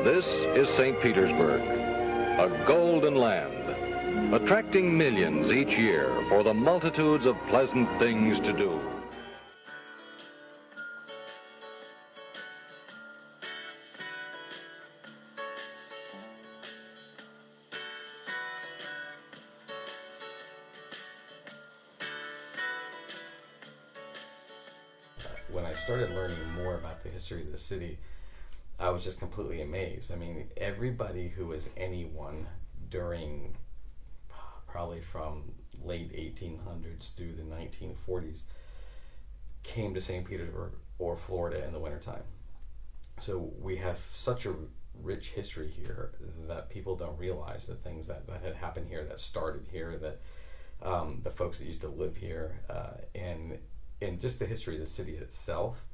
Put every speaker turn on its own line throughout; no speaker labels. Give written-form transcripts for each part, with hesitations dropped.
This is St. Petersburg, a golden land, attracting millions each year for the multitudes of pleasant things to do.
When I started learning more about the history of the city, I was just completely amazed. I mean, everybody who was anyone during probably from late 1800s through the 1940s came to St. Petersburg or Florida in the wintertime. So we have such a rich history here that people don't realize the things that had happened here, that started here, that the folks that used to live here, and just the history of the city itself.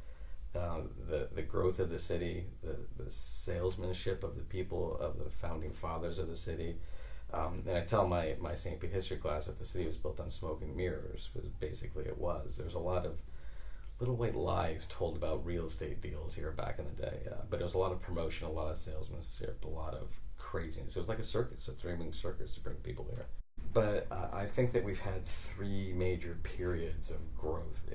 The growth of the city, the salesmanship of the people, of the founding fathers of the city. And I tell my St. Pete history class that the city was built on smoke and mirrors, because basically it was. There's a lot of little white lies told about real estate deals here back in the day, but there was a lot of promotion, a lot of salesmanship, a lot of craziness. It was like a circus, a three-ring circus to bring people here. But I think that we've had three major periods of growth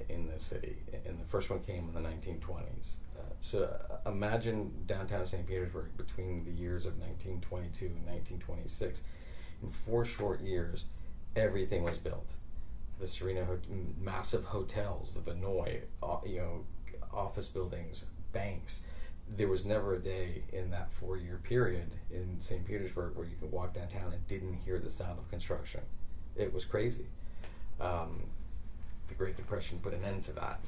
in the city, and the first one came in the 1920s. So imagine downtown St. Petersburg between the years of 1922 and 1926. In 4 short years, everything was built. The Serena, massive hotels, the Vinoy, office buildings, banks. There was never a day in that 4-year period in St. Petersburg where you could walk downtown and didn't hear the sound of construction. It was crazy. The Great Depression put an end to that,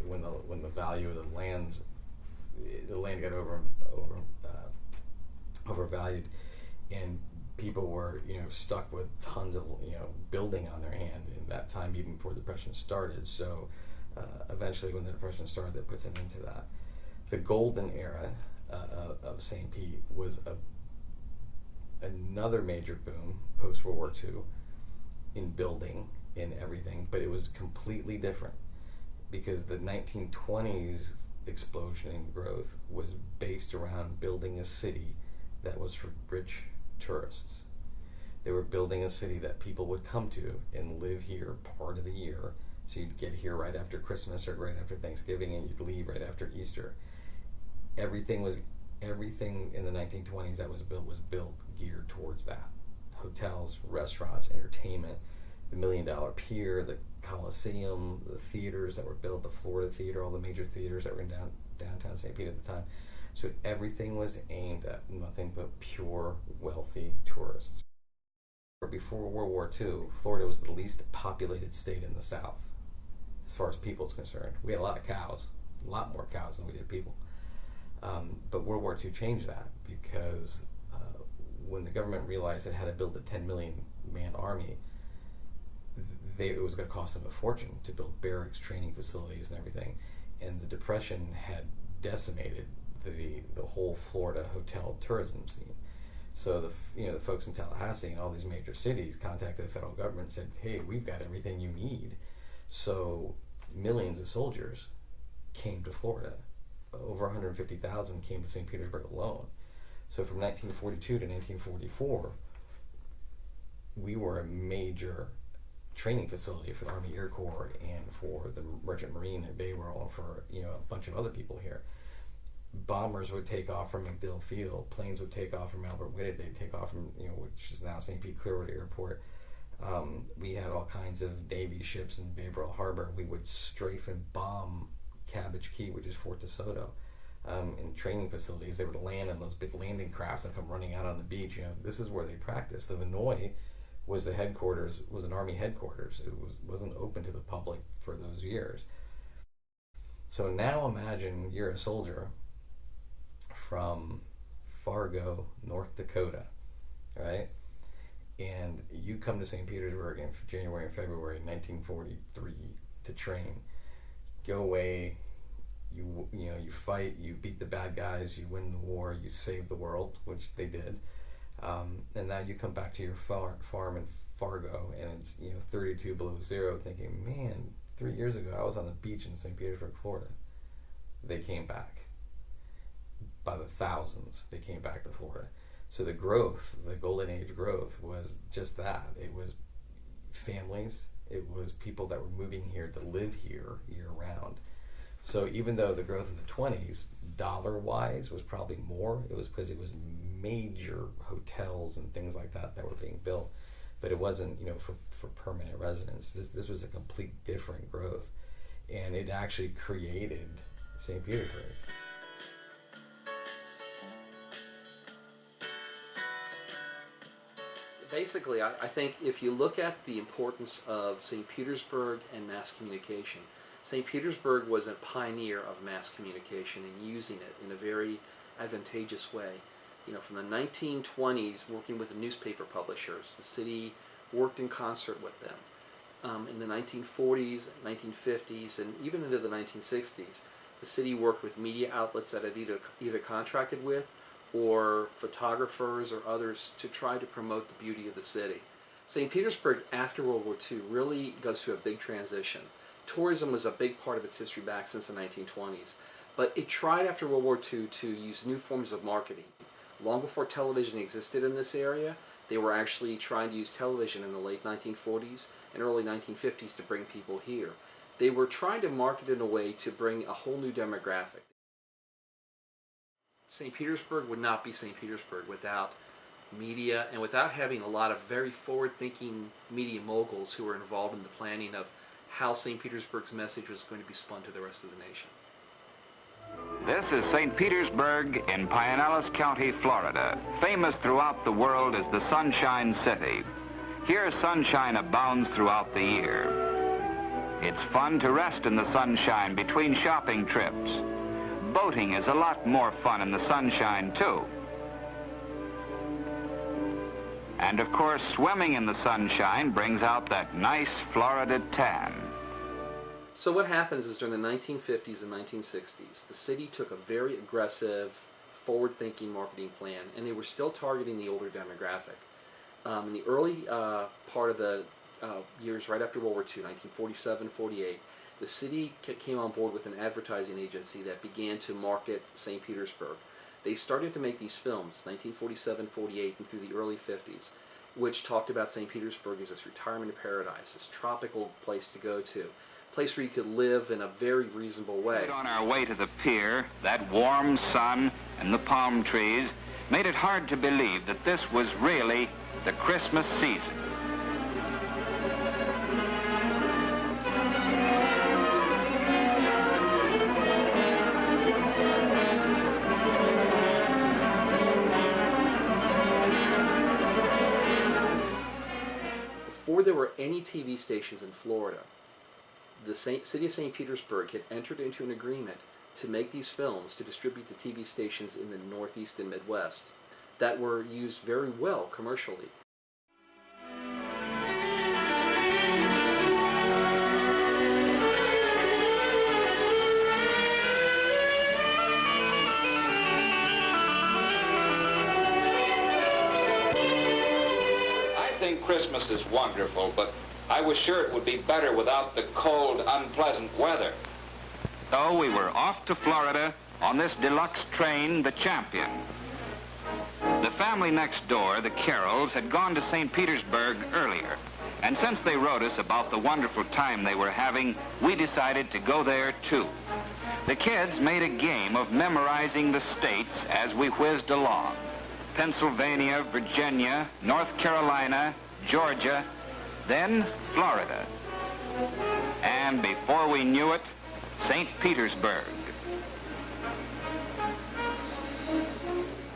and when the value of the land got overvalued, and people were stuck with tons of building on their hand in that time, even before the Depression started. So eventually, when the Depression started, that puts an end to that. The golden era of St. Pete was another major boom post World War II in building, in everything, but it was completely different because the 1920s explosion in growth was based around building a city that was for rich tourists. They were building a city that people would come to and live here part of the year. So you'd get here right after Christmas or right after Thanksgiving, and you'd leave right after Easter. Everything in the 1920s that was built geared towards that. Hotels, restaurants, entertainment, the $1 Million Pier, the Coliseum, the theaters that were built, the Florida Theater, all the major theaters that were in downtown St. Pete at the time. So everything was aimed at nothing but pure, wealthy tourists. Before World War II, Florida was the least populated state in the South, as far as people is concerned. We had a lot of cows, a lot more cows than we did people. But World War II changed that because when the government realized it had to build a 10 million man army, it was going to cost them a fortune to build barracks, training facilities, and everything. And the Depression had decimated the whole Florida hotel tourism scene. So the folks in Tallahassee and all these major cities contacted the federal government and said, "Hey, we've got everything you need." So millions of soldiers came to Florida. Over 150,000 came to St. Petersburg alone. So from 1942 to 1944, we were a major training facility for the Army Air Corps and for the Merchant Marine at Bayroll and for a bunch of other people here. Bombers would take off from MacDill Field. Planes would take off from Albert Whitted. They'd take off from which is now St. Pete Clearwater Airport. We had all kinds of Navy ships in Bayroll Harbor. We would strafe and bomb Cabbage Key, which is Fort DeSoto, in training facilities. They would land in those big landing crafts and come running out on the beach. This is where they practiced. The Vinoy was the headquarters, was an Army headquarters. It wasn't open to the public for those years. So now imagine you're a soldier from Fargo, North Dakota, right? And you come to St. Petersburg in January and February 1943 to train. Go away, you fight, you beat the bad guys, you win the war, you save the world, which they did. And now you come back to your farm in Fargo, and it's 32 below zero, thinking, man, 3 years ago I was on the beach in St. Petersburg, Florida. They came back. by the thousands. They came back to Florida. So the growth, the golden age growth, was just that. It was families. It was people that were moving here to live here year round. So even though the growth of the 20s, dollar-wise, was probably more, it was because it was major hotels and things like that that were being built. But it wasn't, for permanent residents. This was a complete different growth. And it actually created St. Petersburg.
Basically, I think if you look at the importance of St. Petersburg and mass communication, St. Petersburg was a pioneer of mass communication and using it in a very advantageous way. From the 1920s, working with the newspaper publishers, the city worked in concert with them. In the 1940s, 1950s, and even into the 1960s, the city worked with media outlets that it either contracted with or photographers or others to try to promote the beauty of the city. St. Petersburg, after World War II, really goes through a big transition. Tourism was a big part of its history back since the 1920s, but it tried after World War II to use new forms of marketing. Long before television existed in this area, they were actually trying to use television in the late 1940s and early 1950s to bring people here. They were trying to market in a way to bring a whole new demographic. St. Petersburg would not be St. Petersburg without media and without having a lot of very forward-thinking media moguls who were involved in the planning of how St. Petersburg's message was going to be spun to the rest of the nation.
This is St. Petersburg in Pinellas County, Florida, famous throughout the world as the Sunshine City. Here, sunshine abounds throughout the year. It's fun to rest in the sunshine between shopping trips. Boating is a lot more fun in the sunshine, too. And of course, swimming in the sunshine brings out that nice Florida tan.
So what happens is during the 1950s and 1960s, the city took a very aggressive, forward-thinking marketing plan, and they were still targeting the older demographic. In the early part of the years right after World War II, 1947-48, the city came on board with an advertising agency that began to market St. Petersburg. They started to make these films, 1947-48 and through the early 50s, which talked about St. Petersburg as this retirement paradise, this tropical place to go to, a place where you could live in a very reasonable way.
On our way to the pier, that warm sun and the palm trees made it hard to believe that this was really the Christmas season.
Before there were any TV stations in Florida, the city of St. Petersburg had entered into an agreement to make these films to distribute to TV stations in the Northeast and Midwest that were used very well commercially.
I think Christmas is wonderful, but I was sure it would be better without the cold, unpleasant weather. So we were off to Florida on this deluxe train, the Champion. The family next door, the Carrolls, had gone to St. Petersburg earlier. And since they wrote us about the wonderful time they were having, we decided to go there too. The kids made a game of memorizing the states as we whizzed along. Pennsylvania, Virginia, North Carolina, Georgia, then Florida. And before we knew it, St. Petersburg.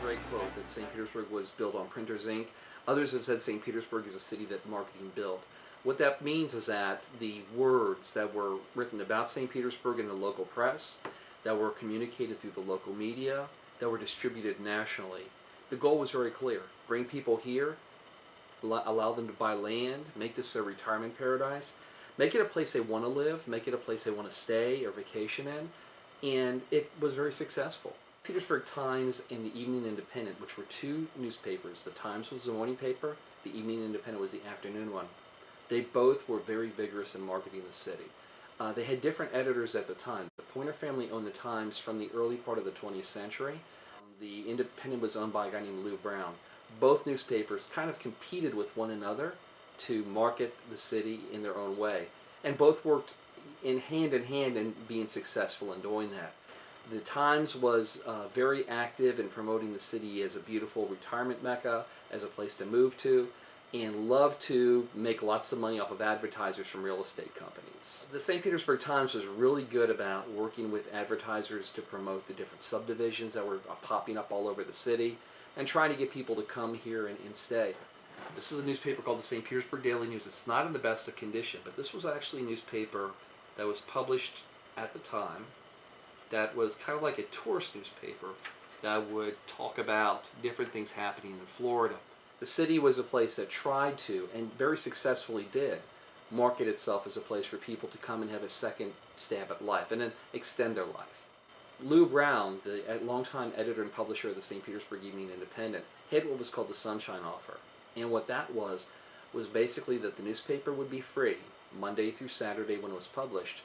Great quote that St. Petersburg was built on printer's ink. Others have said St. Petersburg is a city that marketing built. What that means is that the words that were written about St. Petersburg in the local press, that were communicated through the local media, that were distributed nationally, the goal was very clear. Bring people here, allow them to buy land, make this a retirement paradise, make it a place they want to live, make it a place they want to stay or vacation in, and it was very successful. Petersburg Times and the Evening Independent, which were two newspapers. The Times was the morning paper, the Evening Independent was the afternoon one. They both were very vigorous in marketing the city. They had different editors at the time. The Pointer family owned the Times from the early part of the 20th century. The Independent was owned by a guy named Lou Brown. Both newspapers kind of competed with one another to market the city in their own way. And both worked in hand in being successful in doing that. The Times was very active in promoting the city as a beautiful retirement mecca, as a place to move to, and loved to make lots of money off of advertisers from real estate companies. The St. Petersburg Times was really good about working with advertisers to promote the different subdivisions that were popping up all over the city and trying to get people to come here and stay. This is a newspaper called the St. Petersburg Daily News. It's not in the best of condition, but this was actually a newspaper that was published at the time that was kind of like a tourist newspaper that would talk about different things happening in Florida. The city was a place that tried to, and very successfully did, market itself as a place for people to come and have a second stab at life and then extend their life. Lou Brown, the longtime editor and publisher of the St. Petersburg Evening Independent, had what was called the Sunshine Offer. And what that was basically that the newspaper would be free Monday through Saturday when it was published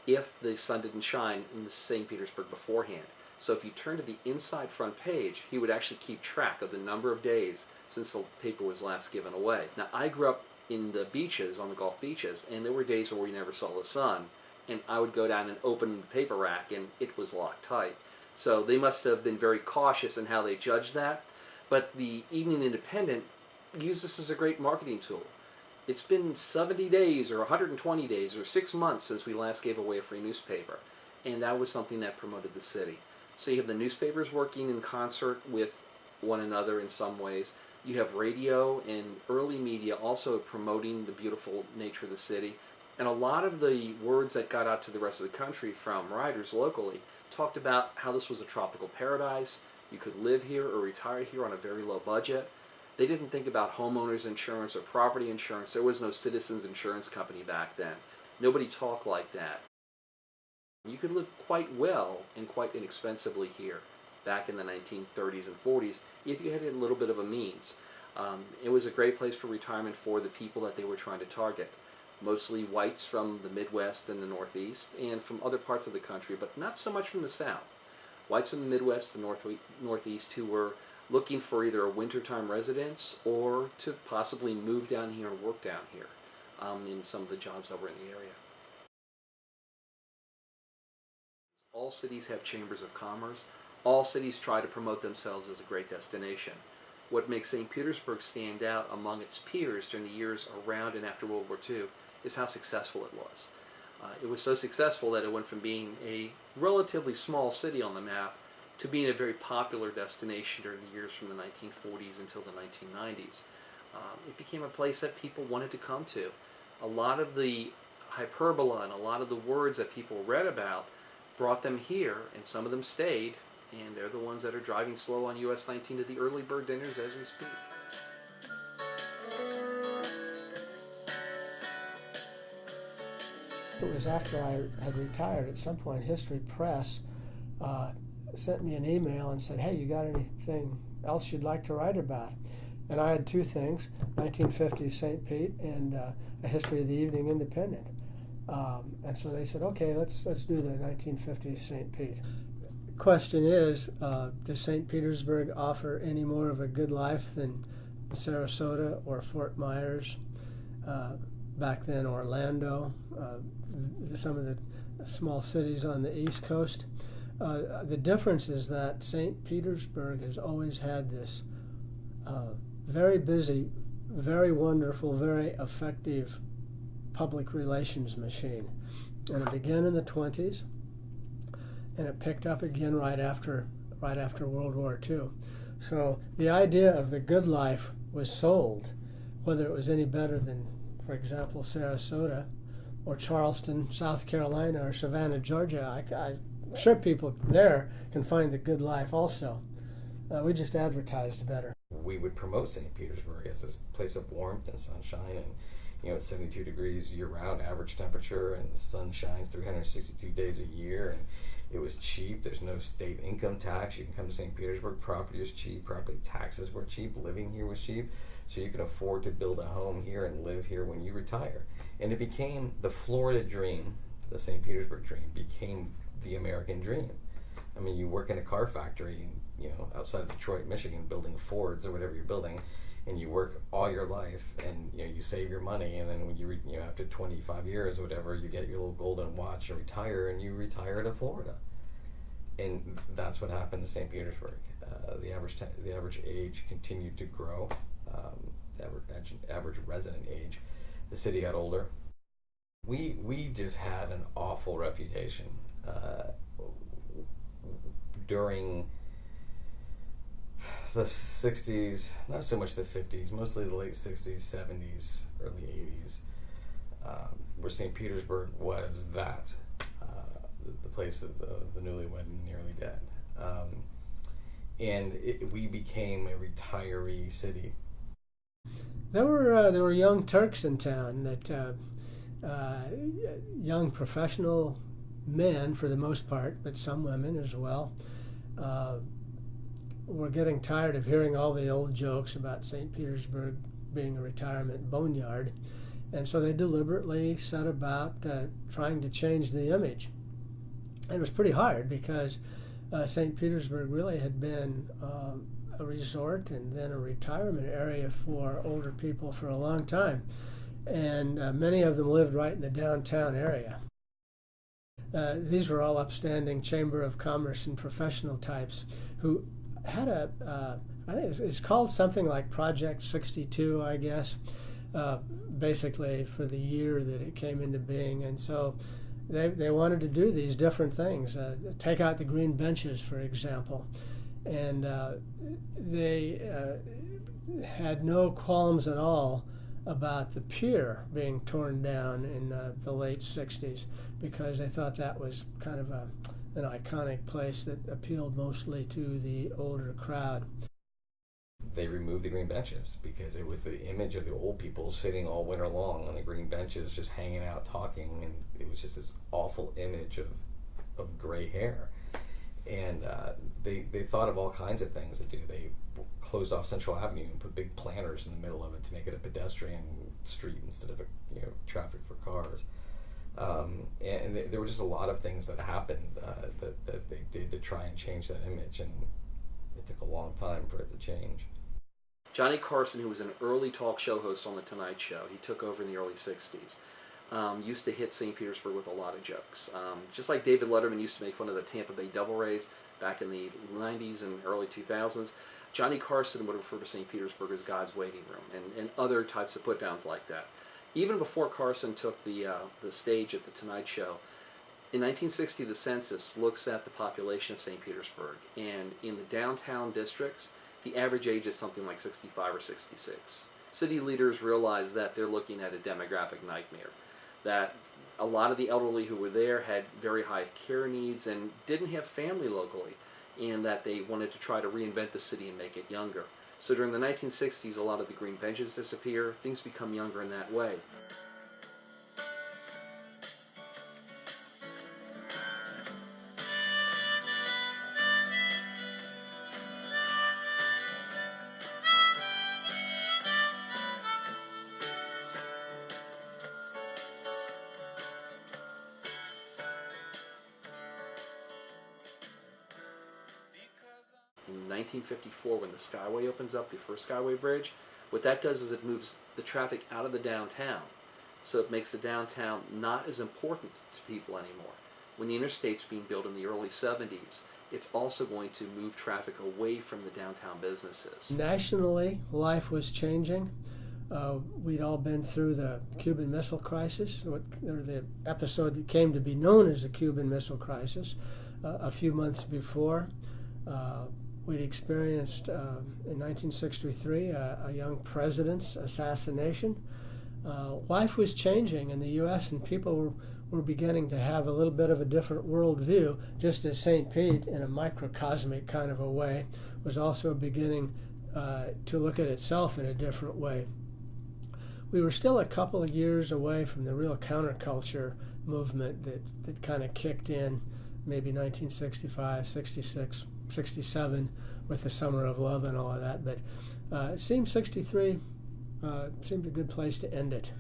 if the sun didn't shine in St. Petersburg beforehand. So if you turn to the inside front page, he would actually keep track of the number of days since the paper was last given away. Now, I grew up in the beaches, on the Gulf beaches, and there were days where we never saw the sun, and I would go down and open the paper rack, and it was locked tight. So they must have been very cautious in how they judged that. But the Evening Independent used this as a great marketing tool. It's been 70 days or 120 days or 6 months since we last gave away a free newspaper, and that was something that promoted the city. So you have the newspapers working in concert with one another in some ways. You have radio and early media also promoting the beautiful nature of the city. And a lot of the words that got out to the rest of the country from writers locally talked about how this was a tropical paradise. You could live here or retire here on a very low budget. They didn't think about homeowners insurance or property insurance. There was no Citizens Insurance Company back then. Nobody talked like that. You could live quite well and quite inexpensively here back in the 1930s and 40s if you had a little bit of a means. It was a great place for retirement for the people that they were trying to target. Mostly whites from the Midwest and the Northeast and from other parts of the country, but not so much from the South. Whites from the Midwest and Northeast who were looking for either a wintertime residence or to possibly move down here and work down here in some of the jobs that were in the area. All cities have chambers of commerce. All cities try to promote themselves as a great destination. What makes St. Petersburg stand out among its peers during the years around and after World War II is how successful it was. It was so successful that it went from being a relatively small city on the map to being a very popular destination during the years from the 1940s until the 1990s. It became a place that people wanted to come to. A lot of the hyperbola and a lot of the words that people read about brought them here, and some of them stayed, and they're the ones that are driving slow on US 19 to the early bird dinners as we speak.
It was after I had retired. At some point, History Press sent me an email and said, hey, you got anything else you'd like to write about? And I had two things, 1950s St. Pete and a history of the Evening Independent. And so they said, okay, let's do the 1950s St. Pete. Question is, does St. Petersburg offer any more of a good life than Sarasota or Fort Myers? Back then, Orlando, some of the small cities on the East Coast. The difference is that St. Petersburg has always had this very busy, very wonderful, very effective public relations machine. And it began in the 20s, and it picked up again right after World War II. So the idea of the good life was sold, whether it was any better than, for example, Sarasota or Charleston, South Carolina, or Savannah, Georgia. I'm sure people there can find the good life also. We just advertised better.
We would promote St. Petersburg as this place of warmth and sunshine, and it's 72 degrees year-round average temperature, and the sun shines 362 days a year, and it was cheap. There's no state income tax. You can come to St. Petersburg. Property was cheap. Property taxes were cheap. Living here was cheap. So you could afford to build a home here and live here when you retire. And it became the Florida dream, the St. Petersburg dream, became the American dream. I mean, you work in a car factory and outside of Detroit, Michigan, building Fords or whatever you're building, and you work all your life, and you save your money, and then when you after 25 years or whatever, you get your little golden watch and retire, and you retire to Florida. And that's what happened to St. Petersburg. The average age continued to grow, average resident age. The city got older. We just had an awful reputation during the 60s, not so much the 50s, mostly the late 60s, 70s, early 80s, where St. Petersburg was that, the place of the newlywed and nearly dead. And we became a retiree city.
There were young Turks in town, that young professional men for the most part, but some women as well, were getting tired of hearing all the old jokes about St. Petersburg being a retirement boneyard, and so they deliberately set about trying to change the image. And it was pretty hard because St. Petersburg really had been a resort and then a retirement area for older people for a long time, and many of them lived right in the downtown area. These were all upstanding Chamber of Commerce and professional types who had I think it's called something like Project 62, I guess, basically for the year that it came into being. And so they wanted to do these different things, take out the green benches, for example. And they had no qualms at all about the pier being torn down in the late 60s, because they thought that was kind of an iconic place that appealed mostly to the older crowd.
They removed the green benches because it was the image of the old people sitting all winter long on the green benches just hanging out talking, and it was just this awful image of gray hair. And they thought of all kinds of things to do. They closed off Central Avenue and put big planters in the middle of it to make it a pedestrian street instead of traffic for cars. And there were just a lot of things that happened that they did to try and change that image, and it took a long time for it to change.
Johnny Carson, who was an early talk show host on The Tonight Show, he took over in the early 60s, used to hit St. Petersburg with a lot of jokes. Just like David Letterman used to make fun of the Tampa Bay Devil Rays back in the 90s and early 2000s, Johnny Carson would refer to St. Petersburg as God's waiting room, and other types of put-downs like that. Even before Carson took the stage at The Tonight Show, in 1960 the census looks at the population of St. Petersburg, and in the downtown districts, the average age is something like 65 or 66. City leaders realize that they're looking at a demographic nightmare, that a lot of the elderly who were there had very high care needs and didn't have family locally, and that they wanted to try to reinvent the city and make it younger. So during the 1960s, a lot of the green benches disappear, things become younger in that way. In 1954, when the Skyway opens up, the first Skyway bridge, what that does is it moves the traffic out of the downtown. So it makes the downtown not as important to people anymore. When the interstate's being built in the early 70s, it's also going to move traffic away from the downtown businesses.
Nationally, life was changing. We'd all been through the Cuban Missile Crisis, or the episode that came to be known as the Cuban Missile Crisis, a few months before. We'd experienced in 1963 a young president's assassination. Life was changing in the U.S. and people were beginning to have a little bit of a different worldview, just as St. Pete, in a microcosmic kind of a way, was also beginning to look at itself in a different way. We were still a couple of years away from the real counterculture movement that kind of kicked in maybe 1965, 66, 67 with the Summer of Love and all of that, but it seemed 63 seemed a good place to end it.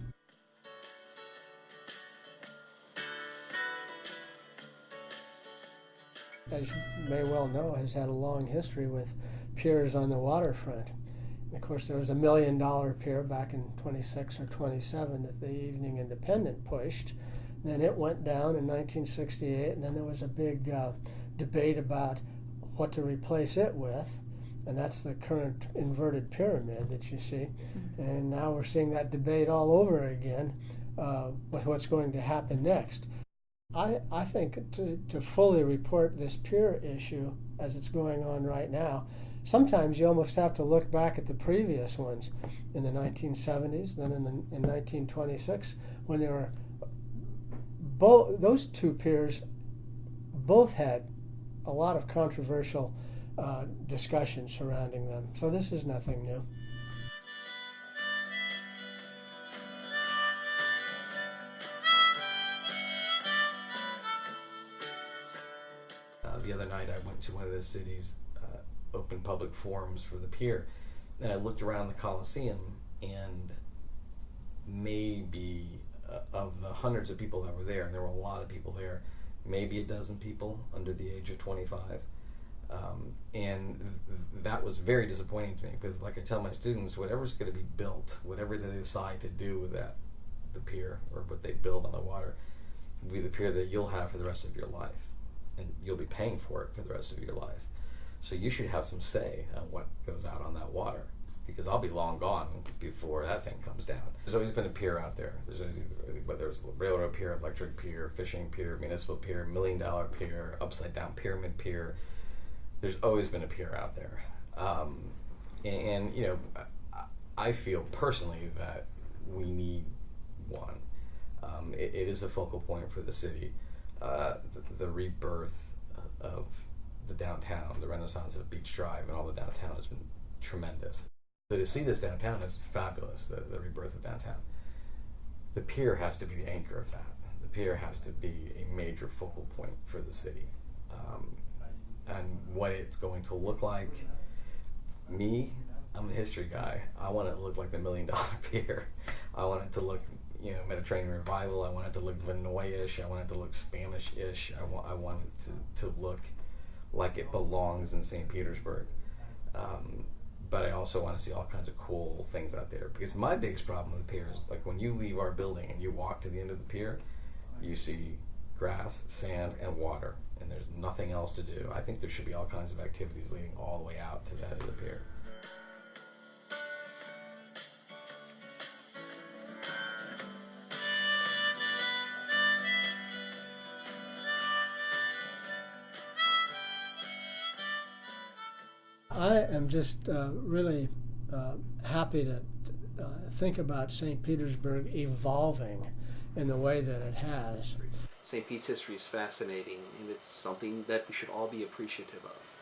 as you may well know, has had a long history with piers on the waterfront. And of course, there was a $1 million pier back in 26 or 27 that the Evening Independent pushed. Then it went down in 1968, and then there was a big debate about what to replace it with, and that's the current inverted pyramid that you see. And now we're seeing that debate all over again with what's going to happen next. I think to fully report this pier issue as it's going on right now, sometimes you almost have to look back at the previous ones in the 1970s, then in 1926, when there were those two piers both had a lot of controversial discussion surrounding them. So this is nothing new.
The other night I went to one of the city's open public forums for the pier, and I looked around the Coliseum, and maybe of the hundreds of people that were there, and there were a lot of people there, maybe a dozen people under the age of 25. And that was very disappointing to me, because like I tell my students, whatever's going to be built, whatever they decide to do with the pier, or what they build on the water, will be the pier that you'll have for the rest of your life. And you'll be paying for it for the rest of your life. So you should have some say on what goes out on that water, because I'll be long gone before that thing comes down. There's always been a pier out there. There's always, whether it's railroad pier, electric pier, fishing pier, municipal pier, $1 million pier, upside down pyramid pier. There's always been a pier out there. And you know, I feel personally that we need one. It is a focal point for the city. The rebirth of the downtown, the renaissance of Beach Drive and all the downtown has been tremendous. So to see this downtown is fabulous, the rebirth of downtown. The pier has to be the anchor of that. The pier has to be a major focal point for the city. And what it's going to look like, I'm a history guy. I want it to look like the $1 million pier. I want it to look, Mediterranean Revival. I want it to look Vinoy-ish. I want it to look Spanish-ish. I want it to look like it belongs in St. Petersburg. But I also want to see all kinds of cool things out there. Because my biggest problem with the pier is, like, when you leave our building and you walk to the end of the pier, you see grass, sand, and water. And there's nothing else to do. I think there should be all kinds of activities leading all the way out to the end of the pier.
I am just really happy to think about St. Petersburg evolving in the way that it has.
St. Pete's history is fascinating, and it's something that we should all be appreciative of.